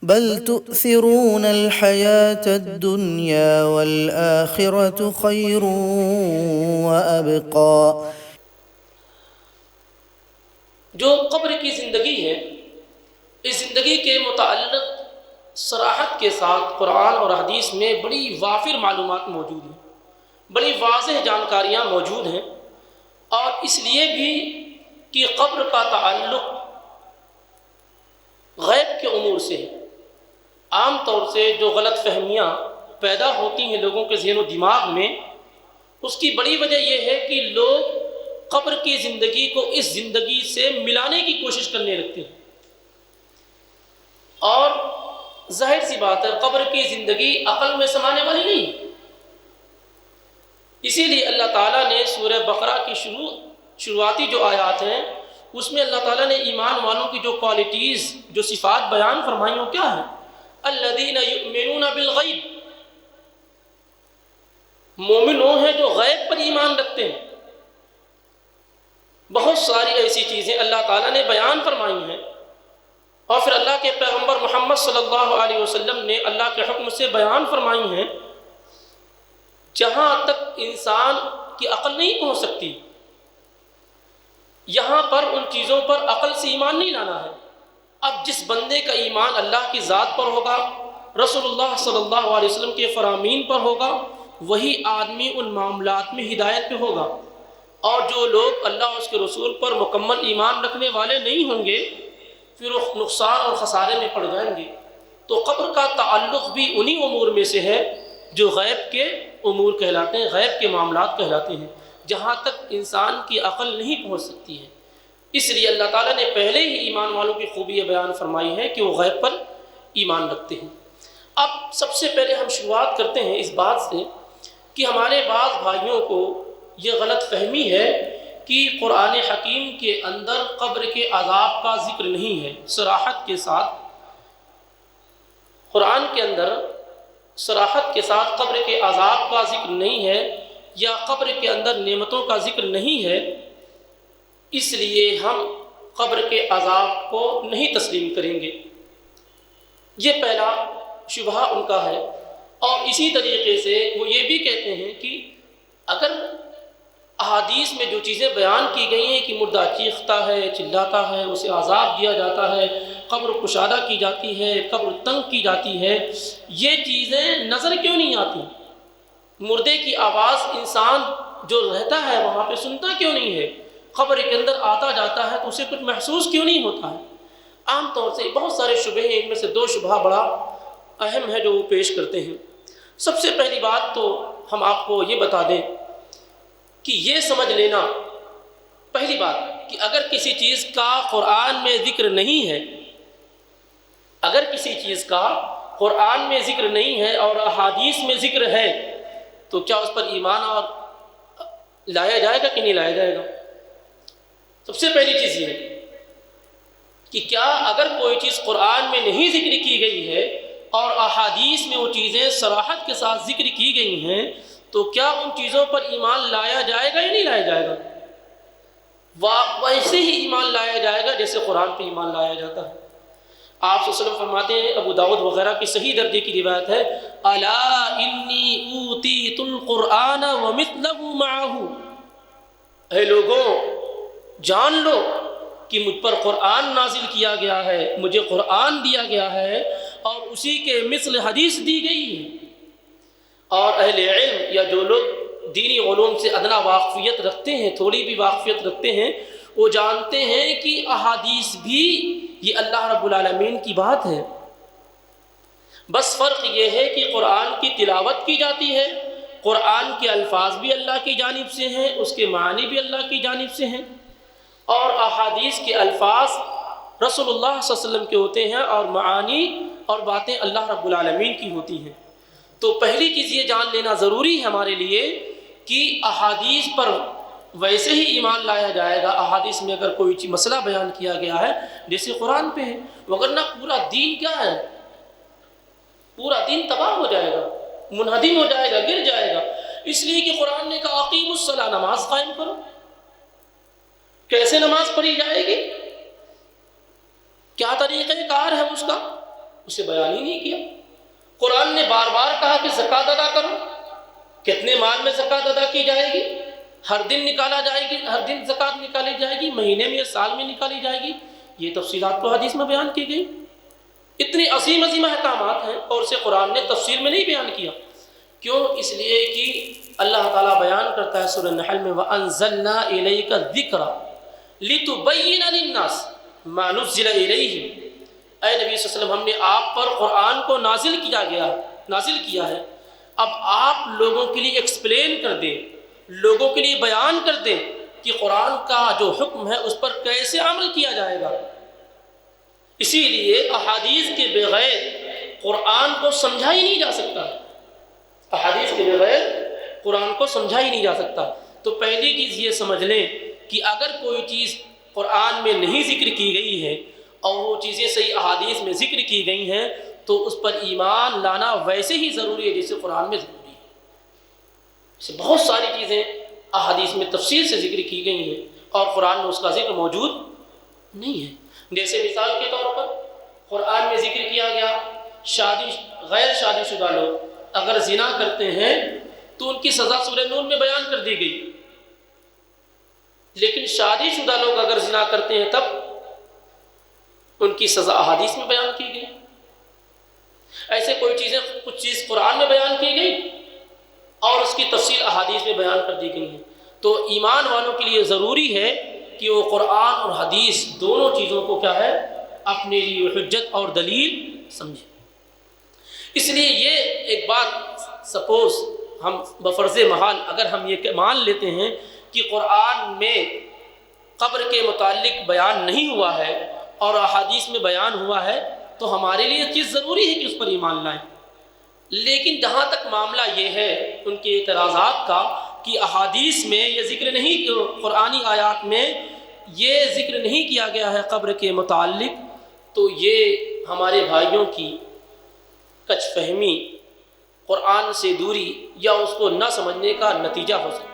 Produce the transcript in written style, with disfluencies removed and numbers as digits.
بل تؤثرون الحياة الدنيا والآخرة خير وأبقى۔ جو قبر کی زندگی ہے، اس زندگی کے متعلق صراحت کے ساتھ قرآن اور حدیث میں بڑی وافر معلومات موجود ہیں، بڑی واضح جانکاریاں موجود ہیں، اور اس لیے بھی کہ قبر کا تعلق غیب کے امور سے ہے۔ عام طور سے جو غلط فہمیاں پیدا ہوتی ہیں لوگوں کے ذہن و دماغ میں، اس کی بڑی وجہ یہ ہے کہ لوگ قبر کی زندگی کو اس زندگی سے ملانے کی کوشش کرنے لگتے ہیں، اور ظاہر سی بات ہے قبر کی زندگی عقل میں سمانے والی نہیں ہے۔ اسی لیے اللہ تعالیٰ نے سورہ بقرہ کی شروعاتی جو آیات ہیں اس میں اللہ تعالیٰ نے ایمان والوں کی جو کوالٹیز، جو صفات بیان فرمائی وہ کیا ہے؟ الذین یؤمنون بالغیب، مومن وہ ہیں جو غیب پر ایمان رکھتے ہیں۔ بہت ساری ایسی چیزیں اللہ تعالیٰ نے بیان فرمائی ہیں، اور پھر اللہ کے پیغمبر محمد صلی اللہ علیہ وسلم نے اللہ کے حکم سے بیان فرمائی ہیں، جہاں تک انسان کی عقل نہیں پہنچ سکتی، یہاں پر ان چیزوں پر عقل سے ایمان نہیں لانا ہے۔ اب جس بندے کا ایمان اللہ کی ذات پر ہوگا، رسول اللہ صلی اللہ علیہ وسلم کے فرامین پر ہوگا، وہی آدمی ان معاملات میں ہدایت پہ ہوگا، اور جو لوگ اللہ اور اس کے رسول پر مکمل ایمان رکھنے والے نہیں ہوں گے پھر وہ نقصان اور خسارے میں پڑ جائیں گے۔ تو قبر کا تعلق بھی انہی امور میں سے ہے جو غیب کے امور کہلاتے ہیں، غیب کے معاملات کہلاتے ہیں، جہاں تک انسان کی عقل نہیں پہنچ سکتی ہے۔ اس لیے اللہ تعالیٰ نے پہلے ہی ایمان والوں کی خوبی بیان فرمائی ہے کہ وہ غیب پر ایمان رکھتے ہیں۔ اب سب سے پہلے ہم شروعات کرتے ہیں اس بات سے کہ ہمارے بعض بھائیوں کو یہ غلط فہمی ہے کہ قرآن حکیم کے اندر قبر کے عذاب کا ذکر نہیں ہے۔ صراحت کے ساتھ قرآن کے اندر صراحت کے ساتھ قبر کے عذاب کا ذکر نہیں ہے، یا قبر کے اندر نعمتوں کا ذکر نہیں ہے، اس لیے ہم قبر کے عذاب کو نہیں تسلیم کریں گے۔ یہ پہلا شبہہ ان کا ہے، اور اسی طریقے سے وہ یہ بھی کہتے ہیں کہ اگر احادیث میں جو چیزیں بیان کی گئی ہیں کہ مردہ چیختا ہے، چلاتا ہے، اسے عذاب دیا جاتا ہے، قبر کشادہ کی جاتی ہے، قبر تنگ کی جاتی ہے، یہ چیزیں نظر کیوں نہیں آتی؟ مردے کی آواز انسان جو رہتا ہے وہاں پہ سنتا کیوں نہیں ہے؟ قبر کے اندر آتا جاتا ہے تو اسے کچھ محسوس کیوں نہیں ہوتا ہے؟ عام طور سے بہت سارے شبہے ہیں، ان میں سے دو شبہ بڑا اہم ہے جو وہ پیش کرتے ہیں۔ سب سے پہلی بات تو ہم آپ کو یہ بتا دیں کہ یہ سمجھ لینا، پہلی بات کہ اگر کسی چیز کا قرآن میں ذکر نہیں ہے، اگر کسی چیز کا قرآن میں ذکر نہیں ہے اور احادیث میں ذکر ہے تو کیا اس پر ایمان اور لایا جائے گا کہ نہیں لایا جائے گا؟ سب سے پہلی چیز یہ کہ کیا اگر کوئی چیز قرآن میں نہیں ذکر کی گئی ہے اور احادیث میں وہ چیزیں صراحت کے ساتھ ذکر کی گئی ہیں تو کیا ان چیزوں پر ایمان لایا جائے گا یا نہیں لایا جائے گا؟ ویسے ہی ایمان لایا جائے گا جیسے قرآن پہ ایمان لایا جاتا ہے۔ آپ صلی اللہ علیہ وسلم فرماتے ہیں، ابو داؤد وغیرہ کی صحیح درجے کی روایت ہے، الا انی اوتیت القرآن ومثلہ معہ، اے لوگوں جان لو کہ مجھ پر قرآن نازل کیا گیا ہے، مجھے قرآن دیا گیا ہے اور اسی کے مثل حدیث دی گئی ہے۔ اور اہل علم یا جو لوگ دینی علوم سے ادنا واقفیت رکھتے ہیں، تھوڑی بھی واقفیت رکھتے ہیں، وہ جانتے ہیں کہ احادیث بھی یہ اللہ رب العالمین کی بات ہے، بس فرق یہ ہے کہ قرآن کی تلاوت کی جاتی ہے، قرآن کے الفاظ بھی اللہ کی جانب سے ہیں، اس کے معنی بھی اللہ کی جانب سے ہیں، اور احادیث کے الفاظ رسول اللہ صلی اللہ علیہ وسلم کے ہوتے ہیں اور معانی اور باتیں اللہ رب العالمین کی ہوتی ہیں۔ تو پہلی چیز یہ جان لینا ضروری ہے ہمارے لیے کہ احادیث پر ویسے ہی ایمان لایا جائے گا، احادیث میں اگر کوئی مسئلہ بیان کیا گیا ہے جیسے قرآن پہ ہے، وگرنہ پورا دین کیا ہے؟ پورا دین تباہ ہو جائے گا، منہدم ہو جائے گا، گر جائے گا، اس لیے کہ قرآن نے کہا اقیموا الصلاۃ، نماز قائم کرو۔ کیسے نماز پڑھی جائے گی؟ کیا طریقہ کار ہے اس کا؟ اسے بیان ہی نہیں کیا۔ قرآن نے بار بار کہا کہ زکوٰۃ ادا کرو، کتنے مال میں زکوٰۃ ادا کی جائے گی، ہر دن نکالا جائے گی، ہر دن زکوٰۃ نکالی جائے گی، مہینے میں یا سال میں نکالی جائے گی، یہ تفصیلات تو حدیث میں بیان کی گئی۔ اتنی عظیم عظیم احکامات ہیں اور اسے قرآن نے تفصیل میں نہیں بیان کیا۔ کیوں؟ اس لیے کہ اللہ تعالیٰ بیان کرتا ہے سورہ نحل میں وَأَنزَلْنَا إِلَيْكَ الذِّكْرَ لِتُبَيِّنَ لِلنَّاسِ مَا نُزِّلَ إِلَيْهِمْ۔ اے نبی صلی اللہ علیہ وسلم، ہم نے آپ پر قرآن کو نازل کیا ہے، اب آپ لوگوں کے لیے ایکسپلین کر دیں، لوگوں کے لیے بیان کر دیں کہ قرآن کا جو حکم ہے اس پر کیسے عمل کیا جائے گا۔ اسی لیے احادیث کے بغیر قرآن کو سمجھا ہی نہیں جا سکتا، احادیث کے بغیر قرآن کو سمجھا ہی نہیں جا سکتا۔ تو پہلی چیز یہ سمجھ لیں کہ اگر کوئی چیز قرآن میں نہیں ذکر کی گئی ہے اور وہ چیزیں صحیح احادیث میں ذکر کی گئی ہیں تو اس پر ایمان لانا ویسے ہی ضروری ہے جیسے قرآن میں ضروری ہے۔ اسے بہت ساری چیزیں احادیث میں تفصیل سے ذکر کی گئی ہیں اور قرآن میں اس کا ذکر موجود نہیں ہے۔ جیسے مثال کے طور پر قرآن میں ذکر کیا گیا غیر شادی شدہ لوگ اگر زنا کرتے ہیں تو ان کی سزا سورہ نور میں بیان کر دی گئی، لیکن شادی شدہ لوگ اگر زنا کرتے ہیں تب ان کی سزا احادیث میں بیان کی گئی۔ ایسے کچھ چیز قرآن میں بیان کی گئی اور اس کی تفصیل احادیث میں بیان کر دی گئی ہے۔ تو ایمان والوں کے لیے ضروری ہے کہ وہ قرآن اور حدیث دونوں چیزوں کو کیا ہے اپنے لیے حجت اور دلیل سمجھیں۔ اس لیے یہ ایک بات سپوز ہم بفرض محال اگر ہم یہ مان لیتے ہیں کہ قرآن میں قبر کے متعلق بیان نہیں ہوا ہے اور احادیث میں بیان ہوا ہے تو ہمارے لیے یہ چیز ضروری ہے کہ اس پر ایمان لائیں۔ لیکن جہاں تک معاملہ یہ ہے ان کے اعتراضات کا کہ احادیث میں یہ ذکر نہیں، قرآنی آیات میں یہ ذکر نہیں کیا گیا ہے قبر کے متعلق، تو یہ ہمارے بھائیوں کی کچھ فہمی، قرآن سے دوری یا اس کو نہ سمجھنے کا نتیجہ ہو سکتا ہے۔